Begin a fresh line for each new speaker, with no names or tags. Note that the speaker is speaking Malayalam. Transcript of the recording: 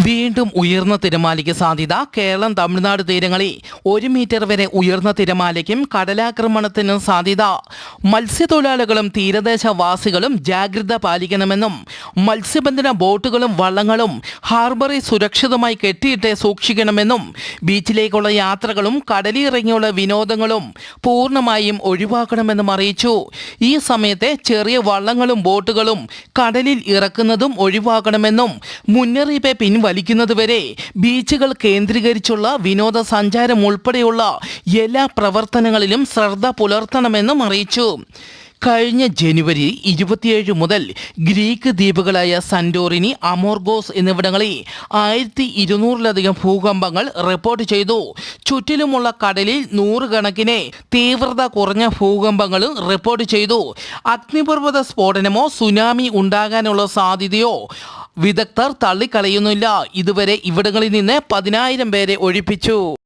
വീണ്ടും ഉയർന്ന തിരമാലയ്ക്ക് സാധ്യത. കേരളം തമിഴ്നാട് തീരങ്ങളിൽ 1 മീറ്റർ വരെ ഉയർന്ന തിരമാലയ്ക്കും കടലാക്രമണത്തിനും സാധ്യത. മത്സ്യത്തൊഴിലാളികളും തീരദേശവാസികളും ജാഗ്രത പാലിക്കണമെന്നും മത്സ്യബന്ധന ബോട്ടുകളും വള്ളങ്ങളും ഹാർബറിൽ സുരക്ഷിതമായി കെട്ടിയിട്ട് സൂക്ഷിക്കണമെന്നും ബീച്ചിലേക്കുള്ള യാത്രകളും കടലിറങ്ങിയുള്ള വിനോദങ്ങളും പൂർണ്ണമായും ഒഴിവാക്കണമെന്നും അറിയിച്ചു. ഈ സമയത്തെ ചെറിയ വള്ളങ്ങളും ബോട്ടുകളും കടലിൽ ഇറക്കുന്നതും ഒഴിവാക്കണമെന്നും മുന്നറിയിപ്പ് വലിക്കുന്നതുവരെ ബീച്ചുകൾ കേന്ദ്രീകരിച്ചുള്ള വിനോദസഞ്ചാരം ഉൾപ്പെടെയുള്ള എല്ലാ പ്രവർത്തനങ്ങളിലും ശ്രദ്ധ പുലർത്തണമെന്നും അറിയിച്ചു. കഴിഞ്ഞ ജനുവരി 27 മുതൽ ഗ്രീക്ക് ദ്വീപുകളായ സന്റോറിനി, അമോർഗോസ് എന്നിവിടങ്ങളിൽ 1200-ലധികം ഭൂകമ്പങ്ങൾ റിപ്പോർട്ട് ചെയ്തു. ചുറ്റിലുമുള്ള കടലിൽ നൂറുകണക്കിന് തീവ്രത കുറഞ്ഞ ഭൂകമ്പങ്ങളും റിപ്പോർട്ട് ചെയ്തു. അഗ്നിപർവ്വത സ്ഫോടനമോ സുനാമി ഉണ്ടാകാനുള്ള സാധ്യതയോ വിദഗ്ധർ തള്ളിക്കളയുന്നില്ല. ഇതുവരെ ഇവിടങ്ങളിൽ നിന്ന് 10,000 പേരെ ഒഴിപ്പിച്ചു.